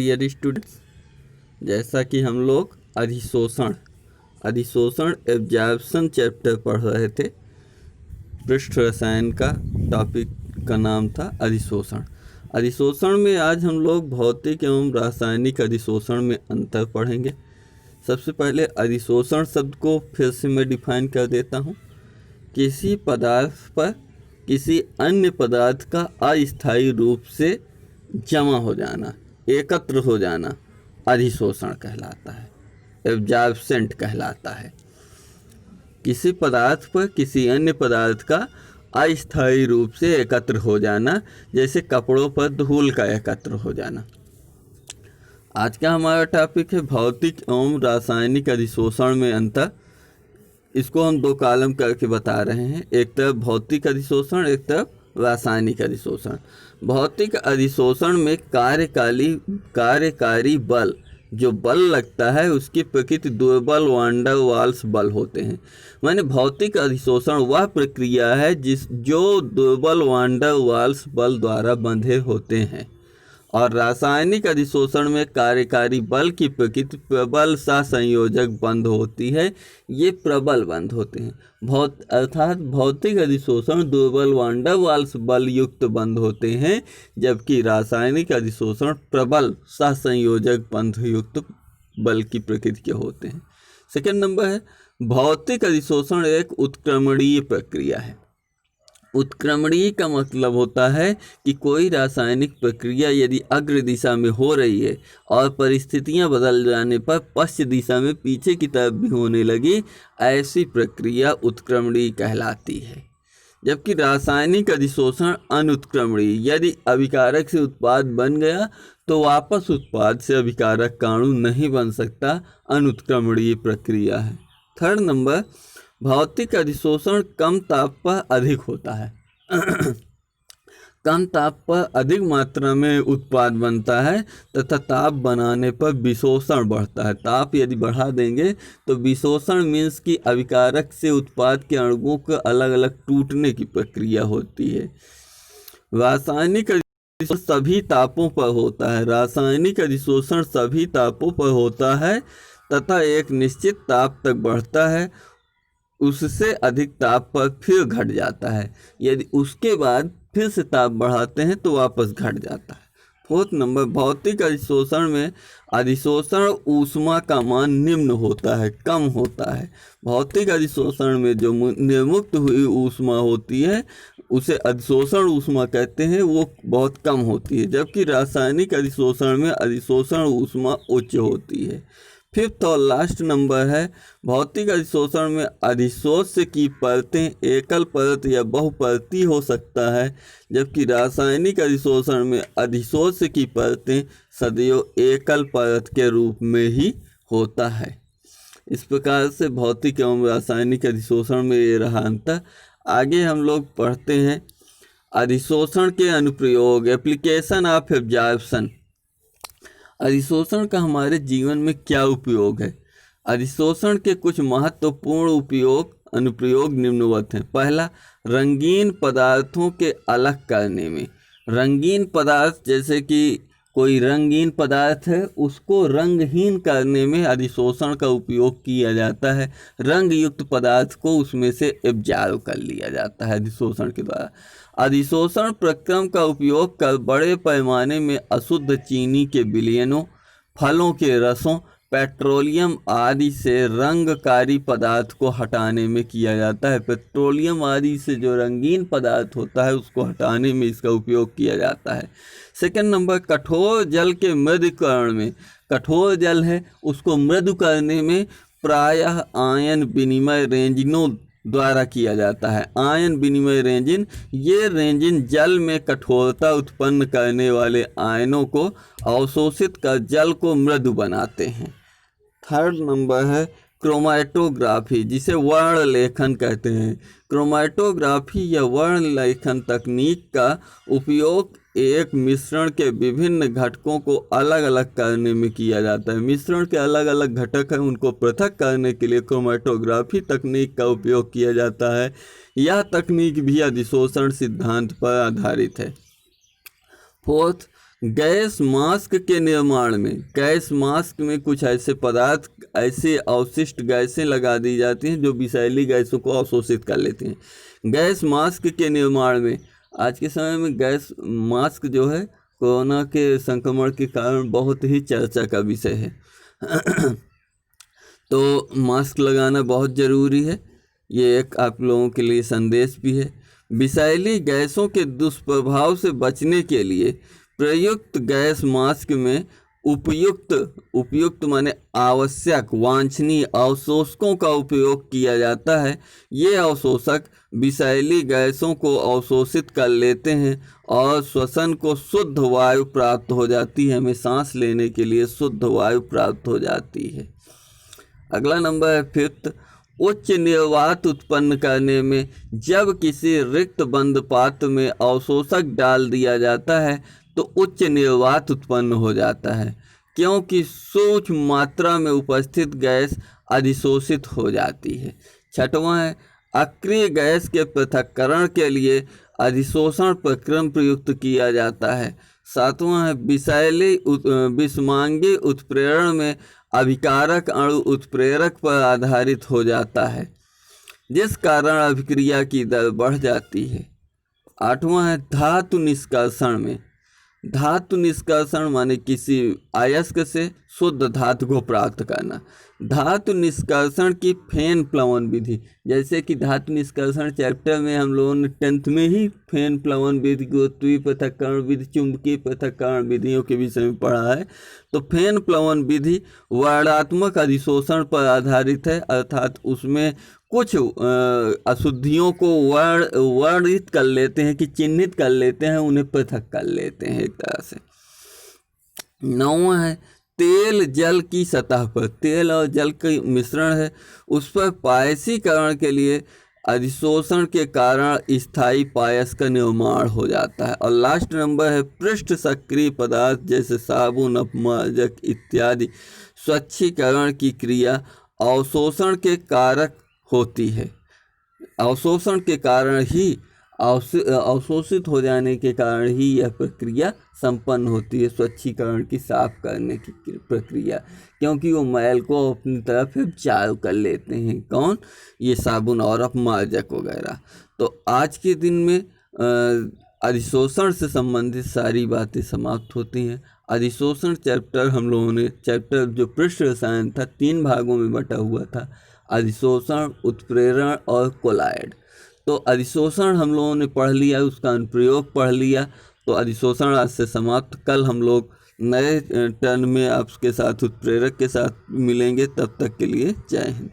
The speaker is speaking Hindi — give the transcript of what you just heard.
डियर स्टूडेंट्स, जैसा कि हम लोग अधिशोषण एब्जॉर्प्शन चैप्टर पढ़ रहे थे। पृष्ठ रसायन का टॉपिक का नाम था अधिशोषण। अधिशोषण में आज हम लोग भौतिक एवं रासायनिक अधिशोषण में अंतर पढ़ेंगे। सबसे पहले अधिशोषण शब्द को फिर से मैं डिफाइन कर देता हूँ। किसी पदार्थ पर किसी अन्य पदार्थ का अस्थायी रूप से जमा हो जाना, एकत्र हो जाना अधिशोषण कहलाता है, एब्जॉर्प्शन कहलाता है। किसी पदार्थ पर किसी अन्य पदार्थ का अस्थायी रूप से एकत्र हो जाना, जैसे कपड़ों पर धूल का एकत्र हो जाना। आज का हमारा टॉपिक है भौतिक एवं रासायनिक अधिशोषण में अंतर। इसको हम दो कॉलम करके बता रहे हैं, एक तरफ भौतिक अधिशोषण, एक तरफ रासायनिक अधिशोषण। भौतिक अधिशोषण में कार्यकारी बल, जो बल लगता है उसकी प्रकृति दुर्बल वांडर वाल्स बल होते हैं। माने भौतिक अधिशोषण वह प्रक्रिया है जो दुर्बल वांडर वाल्स बल द्वारा बंधे होते हैं, और रासायनिक अधिशोषण में कार्यकारी बल की प्रकृति प्रबल सहसंयोजक बंध होती है। ये प्रबल बंध होते हैं। अर्थात भौतिक अधिशोषण दुर्बल वांडर वाल्स बल युक्त बंध होते हैं, जबकि रासायनिक अधिशोषण प्रबल सहसंयोजक बंध युक्त बल की प्रकृति के होते हैं। सेकंड नंबर है, भौतिक अधिशोषण एक उत्क्रमणीय प्रक्रिया है। उत्क्रमणीय का मतलब होता है कि कोई रासायनिक प्रक्रिया यदि अग्र दिशा में हो रही है और परिस्थितियां बदल जाने पर पश्चिम दिशा में पीछे की तरफ भी होने लगी, ऐसी प्रक्रिया उत्क्रमणीय कहलाती है। जबकि रासायनिक अधिशोषण अनुत्क्रमणीय, यदि अभिकारक से उत्पाद बन गया तो वापस उत्पाद से अभिकारक काणु नहीं बन सकता, अनुत्क्रमणीय प्रक्रिया है। थर्ड नंबर, भौतिक अधिशोषण कम ताप पर अधिक होता है। कम ताप पर अधिक मात्रा में उत्पाद बनता है तथा ताप बनाने पर विशोषण बढ़ता है। ताप यदि बढ़ा देंगे तो विशोषण मीन्स कि अभिकारक से उत्पाद के अणुओं के अलग अलग टूटने की प्रक्रिया होती है। रासायनिक अधिशोषण सभी तापों पर होता है। रासायनिक अधिशोषण सभी तापों पर होता है तथा एक निश्चित ताप तक बढ़ता है, उससे अधिक ताप पर फिर घट जाता है। यदि उसके बाद फिर से ताप बढ़ाते हैं तो वापस घट जाता है। फोर्थ नंबर, भौतिक अधिशोषण में अधिशोषण ऊष्मा का मान निम्न होता है, कम होता है। भौतिक अधिशोषण में जो निर्मुक्त हुई ऊष्मा होती है उसे अधिशोषण ऊष्मा कहते हैं, वो बहुत कम होती है। जबकि रासायनिक अधिशोषण में अधिशोषण ऊष्मा उच्च होती है। फिफ्थ और लास्ट नंबर है, भौतिक अधिशोषण में अधिशोष की परतें एकल परत या बहुपरती हो सकता है, जबकि रासायनिक अधिशोषण में अधिशोष की परतें सदैव एकल परत के रूप में ही होता है। इस प्रकार से भौतिक एवं रासायनिक अधिशोषण में ये रहा अंतर। आगे हम लोग पढ़ते हैं अधिशोषण के अनुप्रयोग, एप्लीकेशन ऑफ एब्जॉर्प्शन। अधिशोषण का हमारे जीवन में क्या उपयोग है? अधिशोषण के कुछ महत्वपूर्ण अनुप्रयोग निम्नवत हैं। पहला, रंगीन पदार्थों के अलग करने में। रंगीन पदार्थ, जैसे कि कोई रंगीन पदार्थ है उसको रंगहीन करने में अधिशोषण का उपयोग किया जाता है। रंग युक्त पदार्थ को उसमें से एब्जॉर्ब कर लिया जाता है अधिशोषण के द्वारा। अधिशोषण प्रक्रम का उपयोग कर बड़े पैमाने में अशुद्ध चीनी के विलयनों, फलों के रसों, पेट्रोलियम आदि से रंगकारी पदार्थ को हटाने में किया जाता है। पेट्रोलियम आदि से जो रंगीन पदार्थ होता है उसको हटाने में इसका उपयोग किया जाता है। सेकंड नंबर, कठोर जल के मृदुकरण में। कठोर जल है उसको मृदु करने में प्रायः आयन विनिमय रेंजिनों द्वारा किया जाता है। आयन विनिमय रेंजिन, ये रेंजिन जल में कठोरता उत्पन्न करने वाले आयनों को अवशोषित कर जल को मृदु बनाते हैं। थर्ड नंबर है क्रोमैटोग्राफी, जिसे वर्ण लेखन कहते हैं। क्रोमैटोग्राफी या वर्ण लेखन तकनीक का उपयोग एक मिश्रण के विभिन्न घटकों को अलग अलग करने में किया जाता है। मिश्रण के अलग अलग घटक हैं, उनको पृथक करने के लिए क्रोमैटोग्राफी तकनीक का उपयोग किया जाता है। यह तकनीक भी अधिशोषण सिद्धांत पर आधारित है। फोर्थ, गैस मास्क के निर्माण में, गैस मास्क में कुछ ऐसे पदार्थ, ऐसे अवशिष्ट गैसें लगा दी जाती हैं जो विषैली गैसों को अवशोषित कर लेती हैं। गैस मास्क के निर्माण में आज के समय में गैस मास्क जो है कोरोना के संक्रमण के कारण बहुत ही चर्चा का विषय है। तो मास्क लगाना बहुत ज़रूरी है, ये एक आप लोगों के लिए संदेश भी है। विषैली गैसों के दुष्प्रभाव से बचने के लिए प्रयुक्त गैस मास्क में उपयुक्त माने आवश्यक वांछनीय अवशोषकों का उपयोग किया जाता है। ये अवशोषक विषैली गैसों को अवशोषित कर लेते हैं और श्वसन को शुद्ध वायु प्राप्त हो जाती है, हमें सांस लेने के लिए शुद्ध वायु प्राप्त हो जाती है। अगला नंबर है 5th, उच्च निर्वात उत्पन्न करने में जब किसी रिक्त बंद पात्र में अवशोषक डाल दिया जाता है तो उच्च निर्वात उत्पन्न हो जाता है, क्योंकि सूक्ष्म मात्रा में उपस्थित गैस अधिशोषित हो जाती है। 6वां है अक्रिय गैस के पृथक्करण के लिए अधिशोषण प्रक्रम प्रयुक्त किया जाता है। 7वां है विषैली विषमांगी उत्प्रेरण में अभिकारक अणु उत्प्रेरक पर आधारित हो जाता है, जिस कारण अभिक्रिया की दर बढ़ जाती है। 8वां है धातु निष्कर्षण में, धातु निष्कर्षण माने किसी अयस्क से शुद्ध धातु को प्राप्त करना। धातु निष्कर्षण की फेन प्लवन विधि, जैसे कि धातु निष्कर्षण चैप्टर में हम लोगों ने 10th में ही फेन प्लवन विधि, गुरुत्वीय पृथक्करण विधि, चुंबकीय पृथक्करण विधियों के विषय में पढ़ा है। तो फेन प्लवन विधि वर्णात्मक अधिशोषण पर आधारित है, अर्थात उसमें कुछ अशुद्धियों को वर्णित कर लेते हैं कि चिन्हित कर लेते हैं, उन्हें पृथक कर लेते हैं एक तरह से। 9वां है तेल जल की सतह पर, तेल और जल का मिश्रण है उस पर पायसीकरण के लिए अधिशोषण के कारण स्थायी पायस का निर्माण हो जाता है। और लास्ट नंबर है पृष्ठ सक्रिय पदार्थ जैसे साबुन, अपमार्जक इत्यादि स्वच्छीकरण की क्रिया अवशोषण के कारक होती है। अवशोषण के कारण ही अवशोषित हो जाने के कारण ही यह प्रक्रिया संपन्न होती है, स्वच्छीकरण की, साफ करने की प्रक्रिया, क्योंकि वो मैल को अपनी तरफ चाल कर लेते हैं। कौन? ये साबुन और अपमार्जक वगैरह। तो आज के दिन में अधिशोषण से संबंधित सारी बातें समाप्त होती हैं। अधिशोषण चैप्टर हम लोगों ने, चैप्टर जो पृष्ठ रसायन था 3 भागों में बटा हुआ था, अधिशोषण, उत्प्रेरण और कोलायड। तो अधिशोषण हम लोगों ने पढ़ लिया, उसका अनुप्रयोग पढ़ लिया। तो अधिशोषण आज से समाप्त। कल हम लोग नए टर्न में आपके साथ उत्प्रेरक के साथ मिलेंगे। तब तक के लिए जय हिंद।